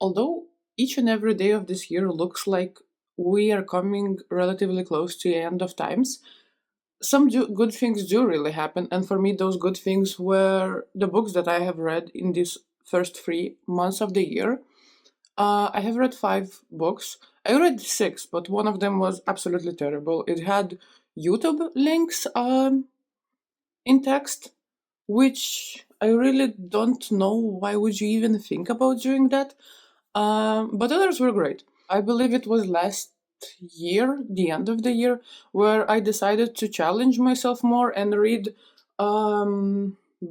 Although each and every day of this year looks like we are coming relatively close to the end of times, good things do really happen. And for me, those good things were the books that I have read in these first 3 months of the year. I have read 5 books. I read 6, but one of them was absolutely terrible. It had YouTube links in text, which I really don't know why would you even think about doing that. But others were great. I believe it was last year, the end of the year, where I decided to challenge myself more and read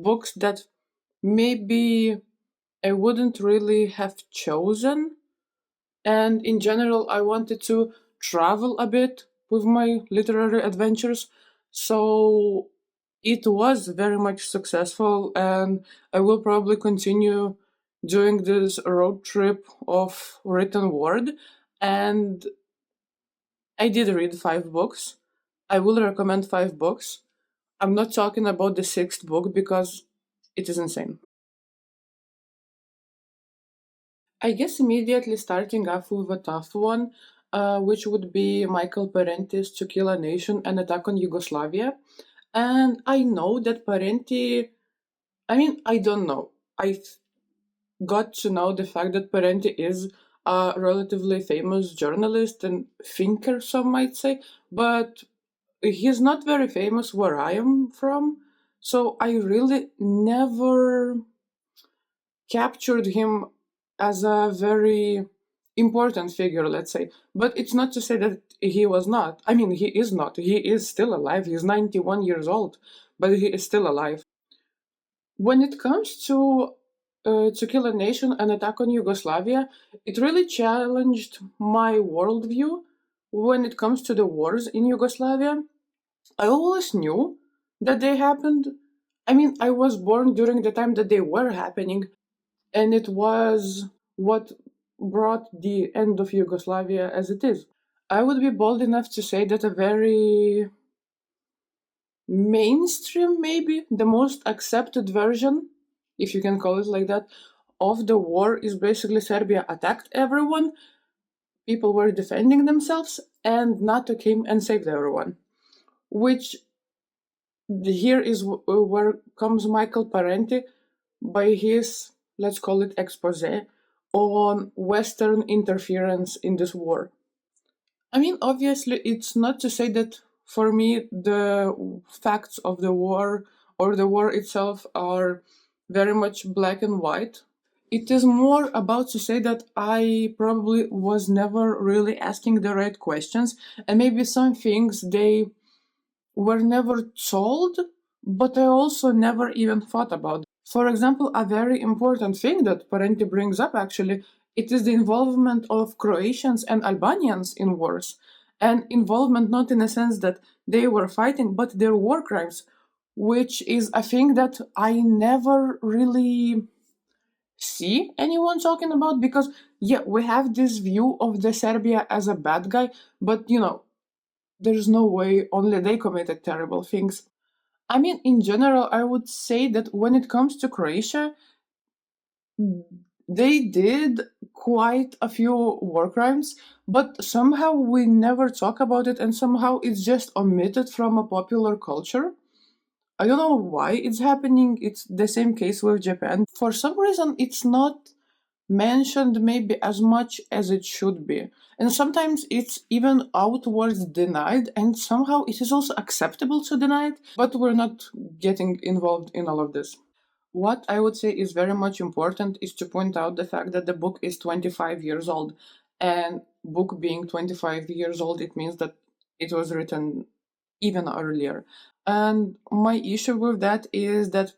books that maybe I wouldn't really have chosen. And in general, I wanted to travel a bit with my literary adventures. So it was very much successful, and I will probably continue doing this road trip of written word. And I did read 5 books. I will recommend 5 books. I'm not talking about the sixth book because it is insane. I guess immediately starting off with a tough one, which would be Michael Parenti's To Kill a Nation and Attack on Yugoslavia. And I know that Parenti, I mean, I don't know. I got to know the fact that Parenti is a relatively famous journalist and thinker, some might say, but he's not very famous where I am from. So I really never captured him as a very important figure, let's say. But it's not to say that he was not. I mean, he is not. He is still alive. He's 91 years old, but he is still alive. When it comes to Kill a Nation and Attack on Yugoslavia, it really challenged my worldview when it comes to the wars in Yugoslavia. I always knew that they happened. I mean, I was born during the time that they were happening, and it was what brought the end of Yugoslavia as it is. I would be bold enough to say that a very mainstream, maybe the most accepted version, if you can call it like that, of the war is basically Serbia attacked everyone, people were defending themselves, and NATO came and saved everyone. Which here is where comes Michael Parenti by his, let's call it, expose on Western interference in this war. I mean, obviously, it's not to say that for me the facts of the war or the war itself are very much black and white. It is more about to say that I probably was never really asking the right questions, and maybe some things they were never told, but I also never even thought about. For example, a very important thing that Parenti brings up actually, it is the involvement of Croatians and Albanians in wars. And involvement not in a sense that they were fighting, but their war crimes, which is a thing that I never really see anyone talking about because, yeah, we have this view of the Serbia as a bad guy, but there's no way only they committed terrible things. I mean, in general, I would say that when it comes to Croatia, they did quite a few war crimes, but somehow we never talk about it and somehow it's just omitted from a popular culture. I don't know why it's happening. It's the same case with Japan. For some reason, it's not mentioned maybe as much as it should be. And sometimes it's even outwards denied, and somehow it is also acceptable to deny it, but we're not getting involved in all of this. What I would say is very much important is to point out the fact that the book is 25 years old. And book being 25 years old, it means that it was written even earlier. And my issue with that is that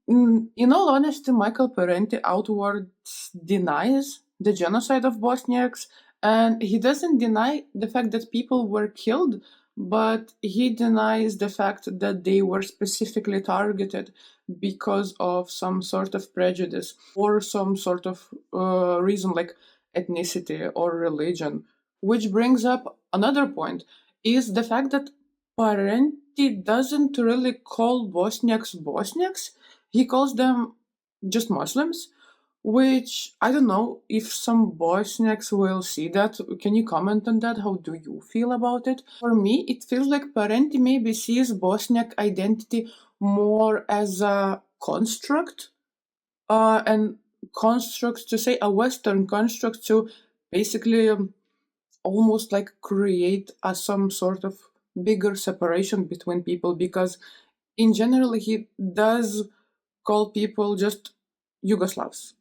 in all honesty, Michael Parenti outwards denies the genocide of Bosniaks, and he doesn't deny the fact that people were killed, but he denies the fact that they were specifically targeted because of some sort of prejudice or some sort of reason like ethnicity or religion. Which brings up another point is the fact that Parenti doesn't really call Bosniaks Bosniaks, he calls them just Muslims, which I don't know if some Bosniaks will see that. Can you comment on that? How do you feel about it? For me, it feels like Parenti maybe sees Bosniak identity more as a construct, and construct to say a Western construct to basically almost like create a some sort of bigger separation between people, because in general he does call people just Yugoslavs.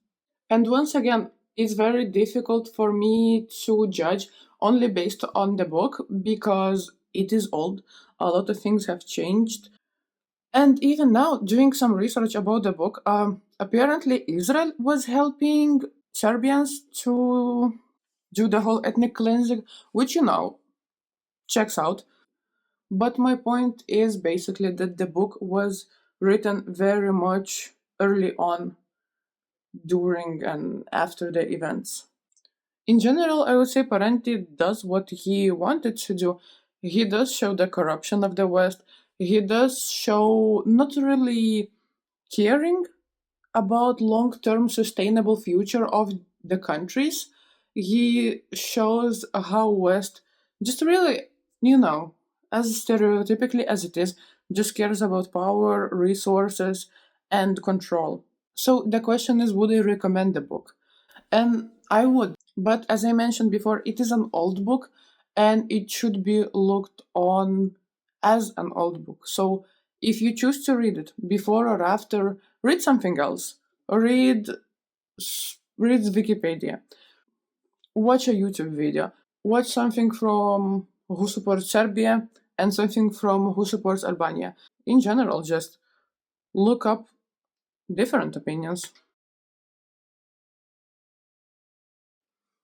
And once again, it's very difficult for me to judge only based on the book because it is old. A lot of things have changed. And even now, doing some research about the book, apparently Israel was helping Serbians to do the whole ethnic cleansing, which checks out. But my point is basically that the book was written very much early on, during and after the events. In general, I would say Parenti does what he wanted to do. He does show the corruption of the West. He does show not really caring about long-term sustainable future of the countries. He shows how West just really, as stereotypically as it is, just cares about power, resources, and control. So the question is, would I recommend the book? And I would, but as I mentioned before, it is an old book and it should be looked on as an old book. So if you choose to read it before or after, read something else. Read read Wikipedia. Watch a YouTube video. Watch something from Who Supports Serbia and something from Who Supports Albania. In general, just look up different opinions.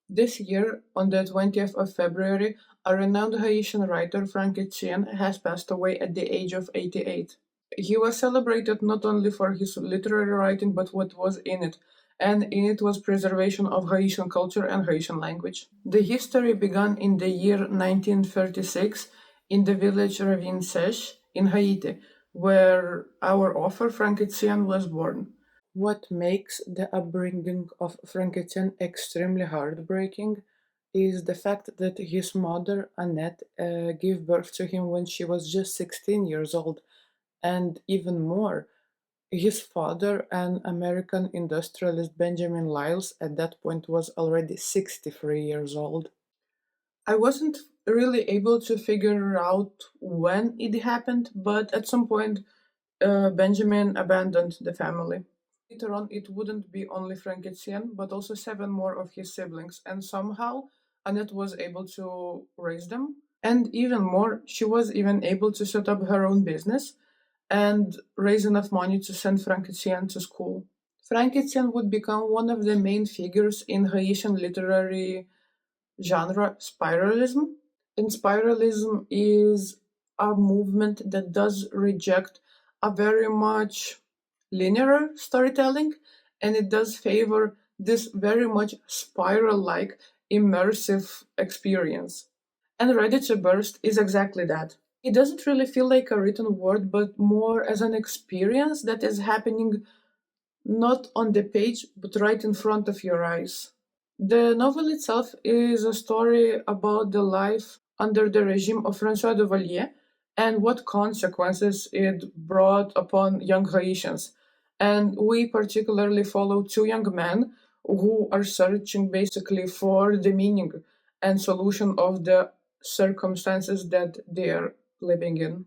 This year, on the 20th of February, a renowned Haitian writer, Frankétienne, has passed away at the age of 88. He was celebrated not only for his literary writing but what was in it, and in it was preservation of Haitian culture and Haitian language. The history began in the year 1936 in the village Ravine Sèche in Haiti, where our author Frankétienne was born. What makes the upbringing of Frankétienne extremely heartbreaking is the fact that his mother, Annette, gave birth to him when she was just 16 years old, and even more, his father, an American industrialist Benjamin Lyles, at that point was already 63 years old. I wasn't really able to figure out when it happened, but at some point, Benjamin abandoned the family. Later on, it wouldn't be only Frankétienne, but also seven more of his siblings, and somehow Annette was able to raise them. And even more, she was even able to set up her own business and raise enough money to send Frankétienne to school. Frankétienne would become one of the main figures in Haitian literary genre, spiralism. And spiralism is a movement that does reject a very much linear storytelling, and it does favor this very much spiral like immersive experience. And Ready to Burst is exactly that. It doesn't really feel like a written word, but more as an experience that is happening not on the page, but right in front of your eyes. The novel itself is a story about the life under the regime of François Duvalier and what consequences it brought upon young Haitians. And we particularly follow two young men who are searching basically for the meaning and solution of the circumstances that they are living in.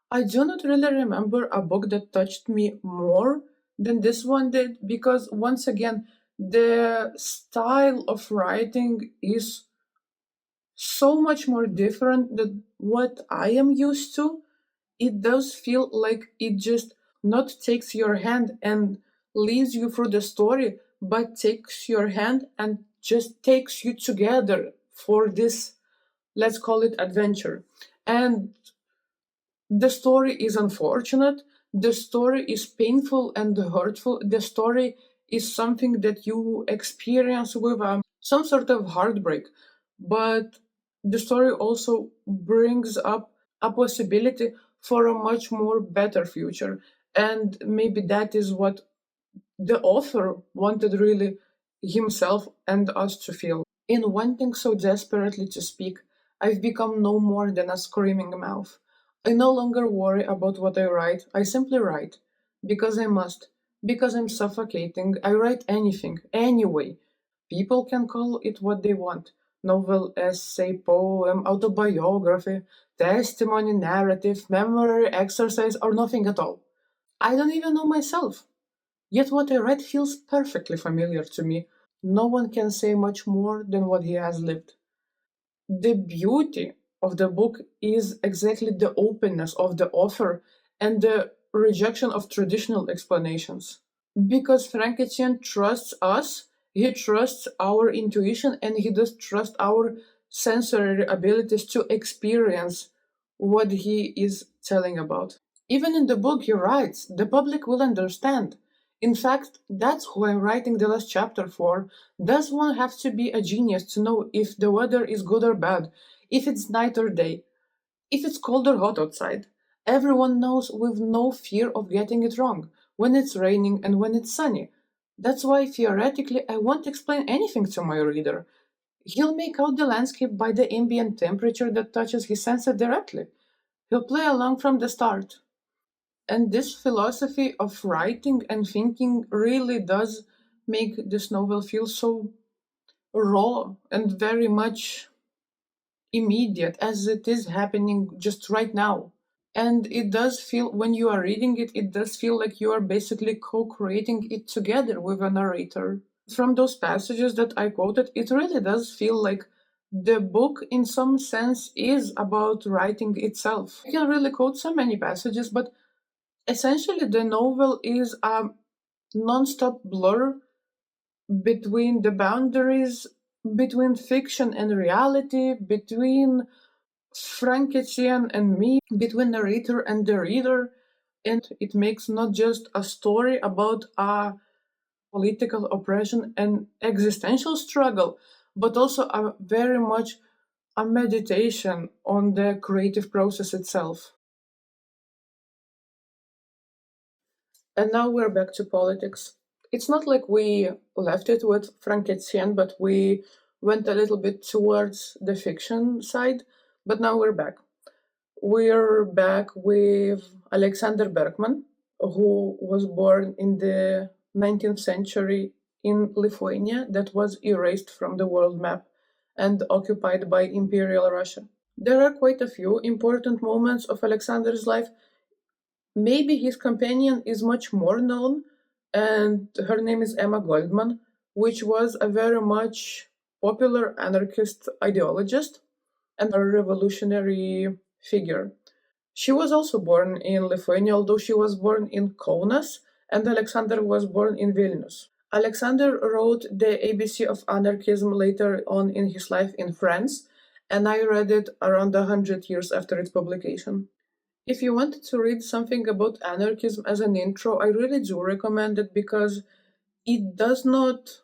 I do not really remember a book that touched me more than this one did, because once again, the style of writing is so much more different than what I am used to. It does feel like it just not takes your hand and leads you through the story, but takes your hand and just takes you together for this, let's call it adventure. And the story is unfortunate, the story is painful and hurtful, the story is something that you experience with some sort of heartbreak, but the story also brings up a possibility for a much more better future, and maybe that is what the author wanted really himself and us to feel. In wanting so desperately to speak, I've become no more than a screaming mouth. I no longer worry about what I write, I simply write. Because I must. Because I'm suffocating, I write anything, anyway. People can call it what they want: novel, essay, poem, autobiography, testimony, narrative, memory, exercise, or nothing at all. I don't even know myself. Yet what I read feels perfectly familiar to me. No one can say much more than what he has lived. The beauty of the book is exactly the openness of the author and the rejection of traditional explanations. Because Frankétienne trusts us, he trusts our intuition, and he does trust our sensory abilities to experience what he is telling about. Even in the book he writes, the public will understand. In fact, that's who I'm writing the last chapter for. Does one have to be a genius to know if the weather is good or bad, if it's night or day, if it's cold or hot outside? Everyone knows with no fear of getting it wrong, when it's raining and when it's sunny. That's why theoretically I won't explain anything to my reader. He'll make out the landscape by the ambient temperature that touches his senses directly. He'll play along from the start. And this philosophy of writing and thinking really does make this novel feel so raw and very much immediate, as it is happening just right now. And it does feel, when you are reading it, it does feel like you are basically co creating it together with a narrator. From those passages that I quoted, it really does feel like the book, in some sense, is about writing itself. I can really quote so many passages, but essentially, the novel is a non-stop blur between the boundaries between fiction and reality, between Frankétienne and me, between narrator and the reader, and it makes not just a story about a political oppression and existential struggle, but also a very much a meditation on the creative process itself. And now we're back to politics. It's not like we left it with Frankétienne, but we went a little bit towards the fiction side. But now we're back. We're back with Alexander Berkman, who was born in the 19th century in Lithuania, that was erased from the world map and occupied by Imperial Russia. There are quite a few important moments of Alexander's life. Maybe his companion is much more known, and her name is Emma Goldman, which was a very much popular anarchist ideologist and a revolutionary figure. She was also born in Lithuania, although she was born in Kaunas, and Alexander was born in Vilnius. Alexander wrote the ABC of Anarchism later on in his life in France, and I read it around 100 years after its publication. If you wanted to read something about anarchism as an intro, I really do recommend it because it does not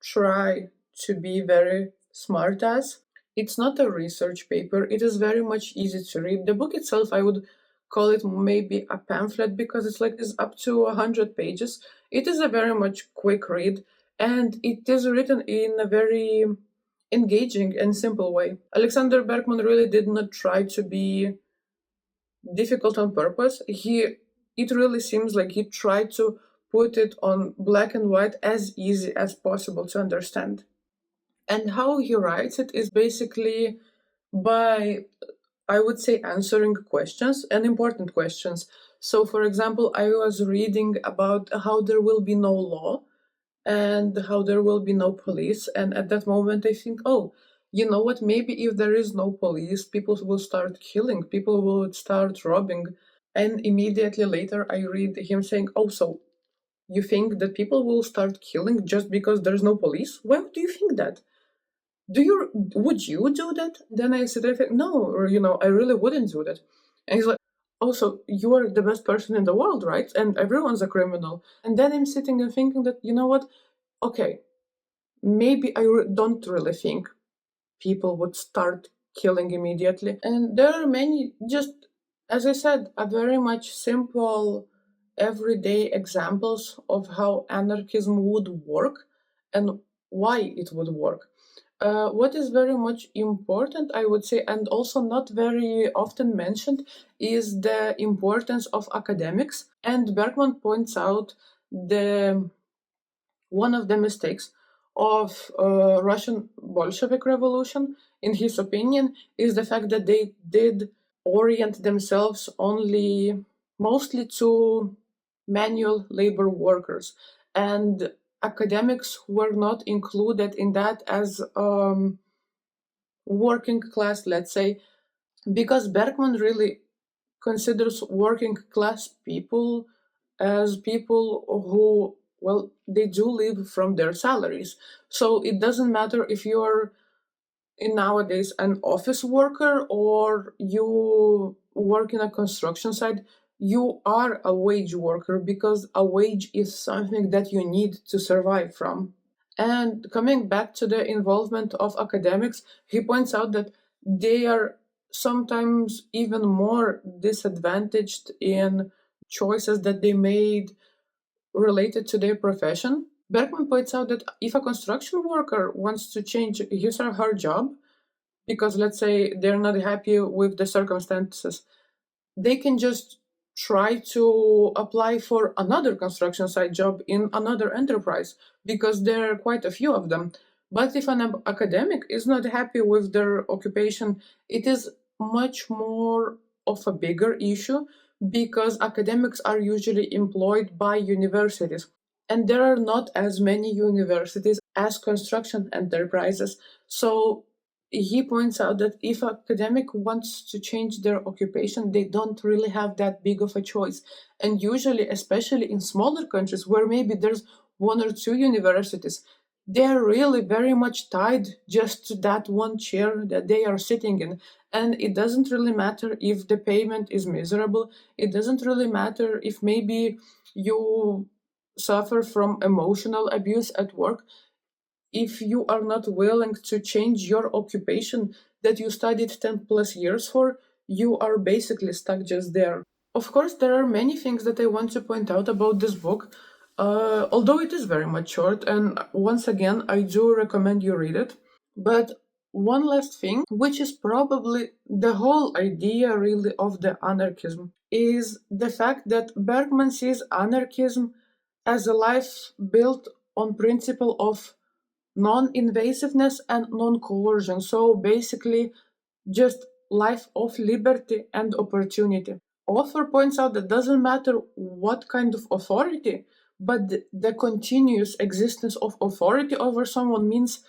try to be very smart ass. It's not a research paper, it is very much easy to read. The book itself, I would call it maybe a pamphlet because it's like it's up to 100 pages. It is a very much quick read and it is written in a very engaging and simple way. Alexander Berkman really did not try to be difficult on purpose. It really seems like he tried to put it on black and white as easy as possible to understand. And how he writes it is basically by, I would say, answering questions and important questions. So, for example, I was reading about how there will be no law and how there will be no police. And at that moment, I think, oh, you know what? Maybe if there is no police, people will start killing, people will start robbing. And immediately later, I read him saying, oh, so you think that people will start killing just because there's no police? Why do you think that? Would you do that? Then I said, I think, no, or, I really wouldn't do that. And he's like, also, you are the best person in the world, right? And everyone's a criminal. And then I'm sitting and thinking that, you know what? Okay, maybe don't really think people would start killing immediately. And there are many, just as I said, a very much simple everyday examples of how anarchism would work and why it would work. What is very much important, I would say, and also not very often mentioned, is the importance of academics. And Berkman points out the one of the mistakes of Russian Bolshevik Revolution, in his opinion, is the fact that they did orient themselves only mostly to manual labor workers, and academics were not included in that as working class, let's say, because Berkman really considers working class people as people who, well, they do live from their salaries. So it doesn't matter if you're in nowadays an office worker or you work in a construction site, you are a wage worker because a wage is something that you need to survive from. And coming back to the involvement of academics, he points out that they are sometimes even more disadvantaged in choices that they made related to their profession. Berkman points out that if a construction worker wants to change his or her job, because let's say they're not happy with the circumstances, they can just try to apply for another construction site job in another enterprise because there are quite a few of them. But if an academic is not happy with their occupation, it is much more of a bigger issue because academics are usually employed by universities. And there are not as many universities as construction enterprises. So he points out that if an academic wants to change their occupation, they don't really have that big of a choice. And usually, especially in smaller countries where maybe there's one or two universities, they're really very much tied just to that one chair that they are sitting in. And it doesn't really matter if the payment is miserable. It doesn't really matter if maybe you suffer from emotional abuse at work. If you are not willing to change your occupation that you studied 10 plus years for, you are basically stuck just there. Of course, there are many things that I want to point out about this book, although it is very much short, and once again, I do recommend you read it. But one last thing, which is probably the whole idea really of the anarchism, is the fact that Bergman sees anarchism as a life built on principle of non-invasiveness and non-coercion. So basically, just life of liberty and opportunity. Author points out that doesn't matter what kind of authority, but the continuous existence of authority over someone means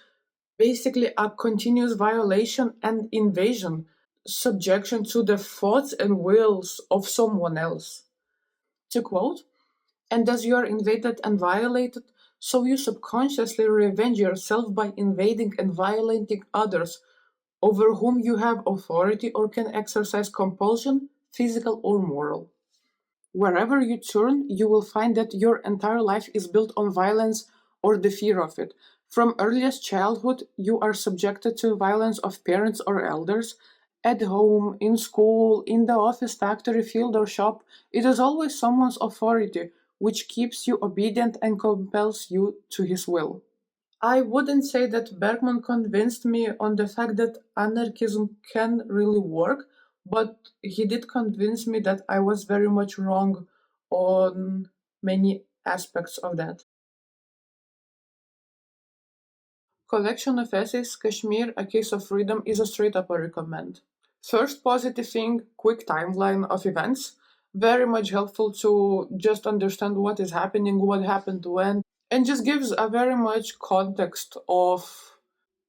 basically a continuous violation and invasion, subjection to the thoughts and wills of someone else. To quote, and as you are invaded and violated, so you subconsciously revenge yourself by invading and violating others over whom you have authority or can exercise compulsion, physical or moral. Wherever you turn, you will find that your entire life is built on violence or the fear of it. From earliest childhood, you are subjected to violence of parents or elders. At home, in school, in the office, factory, field, or shop, it is always someone's authority which keeps you obedient and compels you to his will. I wouldn't say that Bergman convinced me on the fact that anarchism can really work, but he did convince me that I was very much wrong on many aspects of that. Collection of essays, Kashmir, A Case of Freedom, is a straight up a recommend. First positive thing, quick timeline of events. Very much helpful to just understand what is happening, what happened when, and just gives a very much context of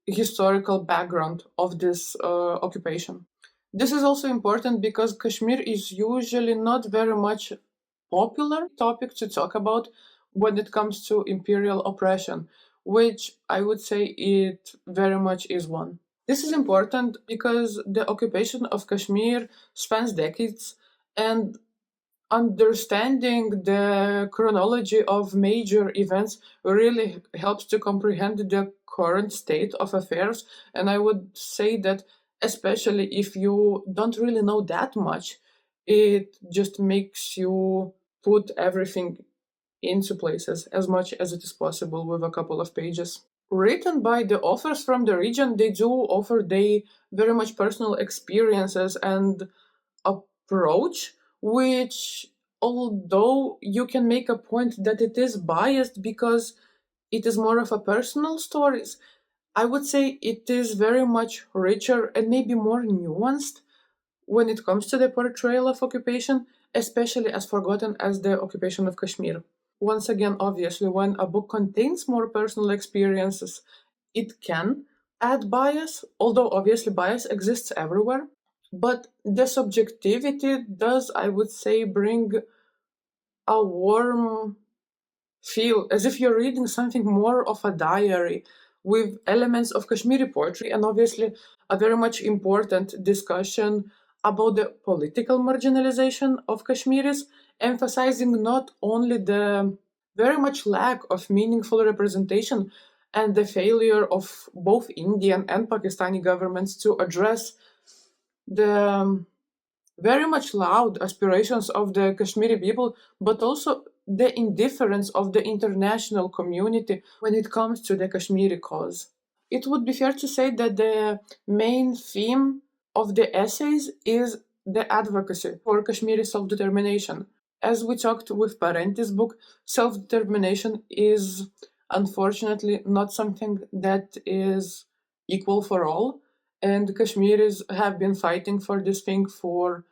historical background of this occupation. This is also important because Kashmir is usually not very much popular topic to talk about when it comes to imperial oppression, which I would say it very much is one. This is important because the occupation of Kashmir spans decades, and understanding the chronology of major events really helps to comprehend the current state of affairs. And I would say that, especially if you don't really know that much, it just makes you put everything into places as much as it is possible with a couple of pages. Written by the authors from the region, they do offer their very much personal experiences and approach, which, although you can make a point that it is biased because it is more of a personal stories, I would say it is very much richer and maybe more nuanced when it comes to the portrayal of occupation, especially as forgotten as the occupation of Kashmir. Once again, obviously, when a book contains more personal experiences, it can add bias, although obviously bias exists everywhere. But the subjectivity does, I would say, bring a warm feel, as if you're reading something more of a diary with elements of Kashmiri poetry, and obviously a very much important discussion about the political marginalization of Kashmiris, emphasizing not only the very much lack of meaningful representation and the failure of both Indian and Pakistani governments to address the very much loud aspirations of the Kashmiri people, but also the indifference of the international community when it comes to the Kashmiri cause. It would be fair to say that the main theme of the essays is the advocacy for Kashmiri self determination. As we talked with Parenti's book, self determination is unfortunately not something that is equal for all, and Kashmiris have been fighting for this thing for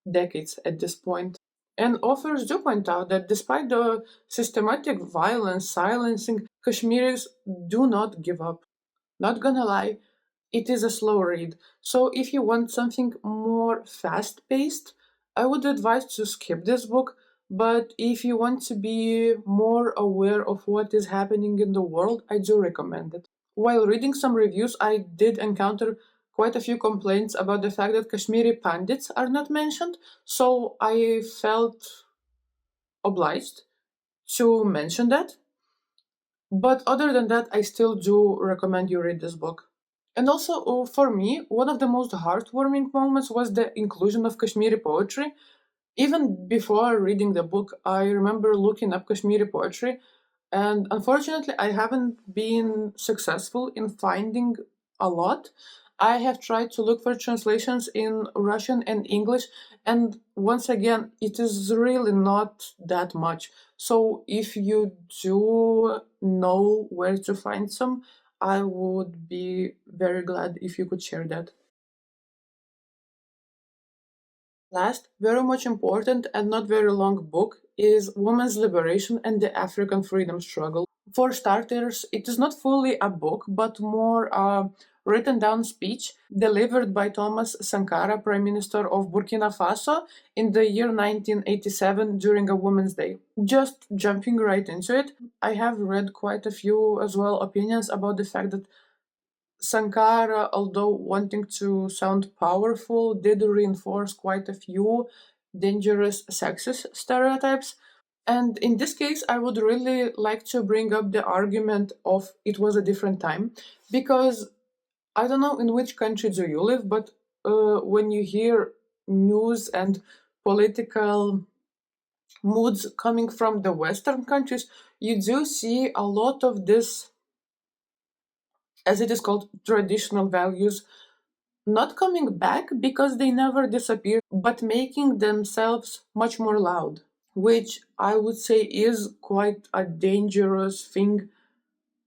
decades at this point. And authors do point out that despite the systematic violence silencing, Kashmiris do not give up. Not gonna lie, it is a slow read. So if you want something more fast paced, I would advise to skip this book. But if you want to be more aware of what is happening in the world, I do recommend it. While reading some reviews, I did encounter quite a few complaints about the fact that Kashmiri Pandits are not mentioned, so I felt obliged to mention that. But other than that, I still do recommend you read this book. And also, for me, one of the most heartwarming moments was the inclusion of Kashmiri poetry. Even before reading the book, I remember looking up Kashmiri poetry, and unfortunately, I haven't been successful in finding a lot. I have tried to look for translations in Russian and English, and once again, it is really not that much. So, if you do know where to find some, I would be very glad if you could share that. Last, very much important and not very long book is Women's Liberation and the African Freedom Struggle. For starters, it is not fully a book, but more a written down speech delivered by Thomas Sankara, Prime Minister of Burkina Faso, in the year 1987 during a Women's Day. Just jumping right into it, I have read quite a few as well opinions about the fact that Sankara, although wanting to sound powerful, did reinforce quite a few dangerous sexist stereotypes. And in this case, I would really like to bring up the argument of it was a different time, because I don't know in which country do you live, but when you hear news and political moods coming from the Western countries, you do see a lot of this, as it is called, traditional values not coming back because they never disappeared, but making themselves much more loud, which I would say is quite a dangerous thing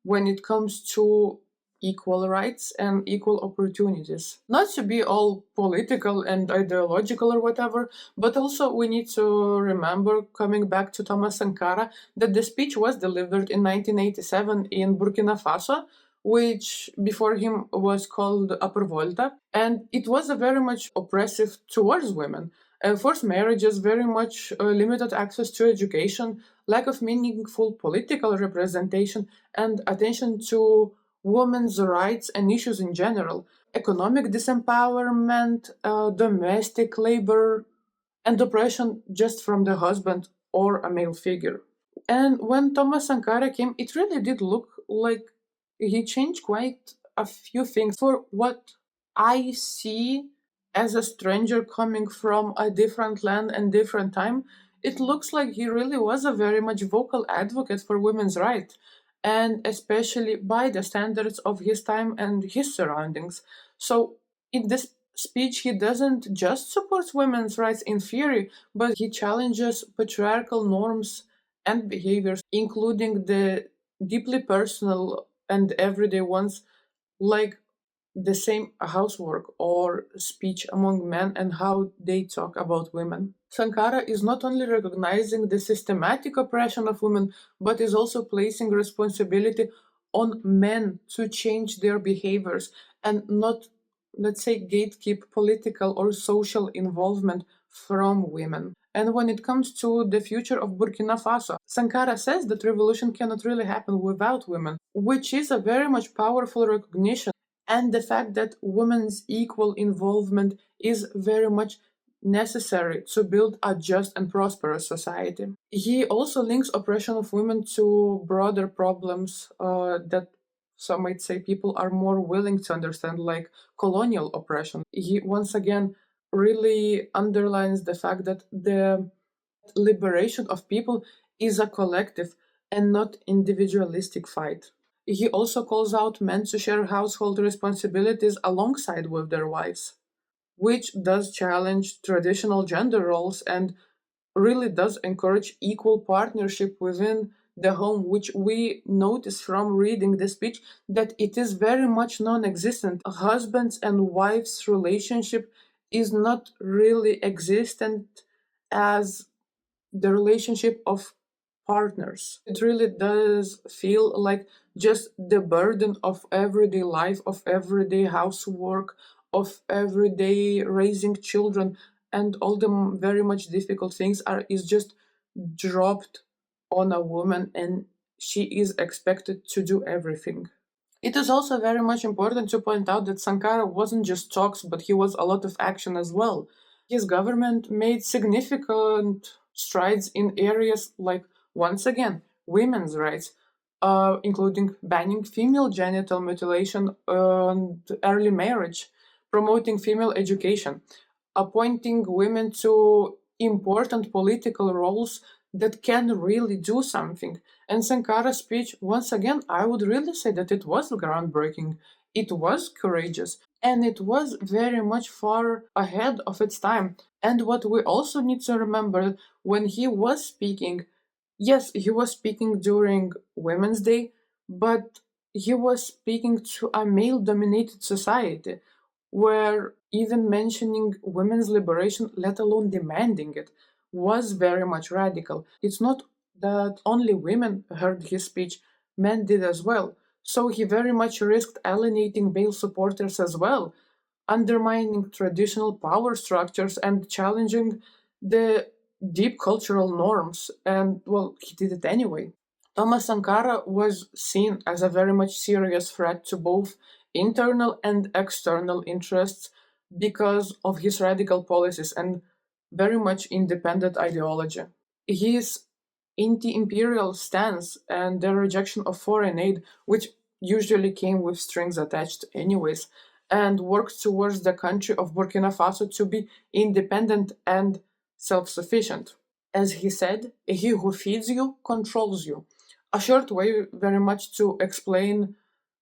when it comes to equal rights and equal opportunities. Not to be all political and ideological or whatever, but also we need to remember, coming back to Thomas Sankara, that the speech was delivered in 1987 in Burkina Faso, which before him was called Upper Volta, and it was a very much oppressive towards women. Forced marriages, very much limited access to education, lack of meaningful political representation, and attention to women's rights and issues in general, economic disempowerment, domestic labor, and oppression just from the husband or a male figure. And when Thomas Sankara came, it really did look like he changed quite a few things. For what I see as a stranger coming from a different land and different time, It looks like he really was a very much vocal advocate for women's rights, and especially by the standards of his time and his surroundings. So, in this speech, he doesn't just support women's rights in theory, but he challenges patriarchal norms and behaviors, including the deeply personal and everyday ones, like the same housework or speech among men and how they talk about women. Sankara is not only recognizing the systematic oppression of women, but is also placing responsibility on men to change their behaviors and not, let's say, gatekeep political or social involvement from women. And when it comes to the future of Burkina Faso, Sankara says that revolution cannot really happen without women, which is a very much powerful recognition, and the fact that women's equal involvement is very much necessary to build a just and prosperous society. He also links oppression of women to broader problems that some might say people are more willing to understand, like colonial oppression. He once again really underlines the fact that the liberation of people is a collective and not individualistic fight. He also calls out men to share household responsibilities alongside with their wives, which does challenge traditional gender roles and really does encourage equal partnership within the home, which we notice from reading the speech that it is very much non-existent. A husband's and wife's relationship is not really existent as the relationship of partners. It really does feel like just the burden of everyday life, of everyday housework, of everyday raising children, and all the very much difficult things are is just dropped on a woman, and she is expected to do everything. It is also very much important to point out that Sankara wasn't just talks, but he was a lot of action as well. His government made significant strides in areas like, once again, women's rights, including banning female genital mutilation and early marriage, promoting female education, appointing women to important political roles that can really do something. And Sankara's speech, once again, I would really say that it was groundbreaking. It was courageous and it was very much far ahead of its time. And what we also need to remember, when he was speaking, yes, he was speaking during Women's Day, but he was speaking to a male dominated society where even mentioning women's liberation, let alone demanding it, was very much radical. It's not that only women heard his speech, men did as well. So he very much risked alienating male supporters as well, undermining traditional power structures and challenging the deep cultural norms. And well, he did it anyway. Thomas Sankara was seen as a very much serious threat to both internal and external interests because of his radical policies and very much independent ideology. His anti imperial stance and the rejection of foreign aid, which usually came with strings attached, anyways, and worked towards the country of Burkina Faso to be independent and self sufficient. As he said, he who feeds you controls you. A short way, very much, to explain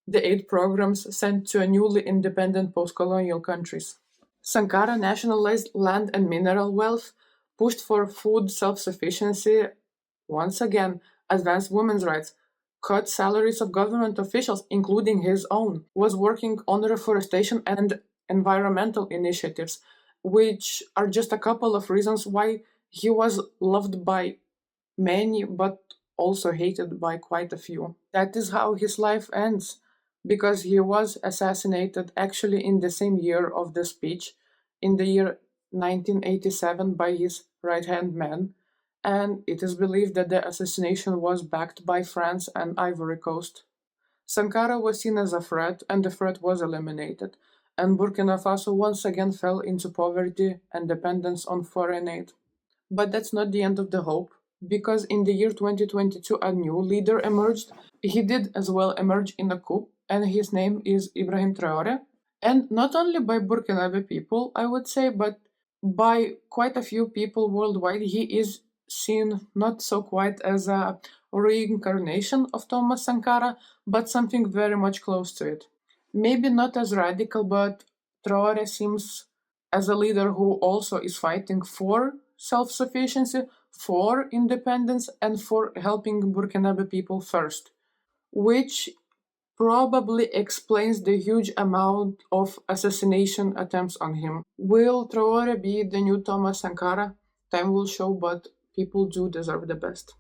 the aid programs sent to newly independent post colonial countries. Sankara nationalized land and mineral wealth, pushed for food self sufficiency, once again, advanced women's rights, cut salaries of government officials, including his own, was working on reforestation and environmental initiatives, which are just a couple of reasons why he was loved by many but also hated by quite a few. That is how his life ends, because he was assassinated actually in the same year of the speech, in the year 1987, by his right hand man, and it is believed that the assassination was backed by France and Ivory Coast. Sankara was seen as a threat, and the threat was eliminated, and Burkina Faso once again fell into poverty and dependence on foreign aid. But that's not the end of the hope, because in the year 2022 a new leader emerged. He did as well emerge in a coup, and his name is Ibrahim Traore. And not only by Burkinabe people, I would say, but by quite a few people worldwide, he is seen not so quite as a reincarnation of Thomas Sankara, but something very much close to it. Maybe not as radical, but Traore seems as a leader who also is fighting for self sufficiency, for independence, and for helping Burkinabe people first, which probably explains the huge amount of assassination attempts on him. Will Traore be the new Thomas Sankara? Time will show, but people do deserve the best.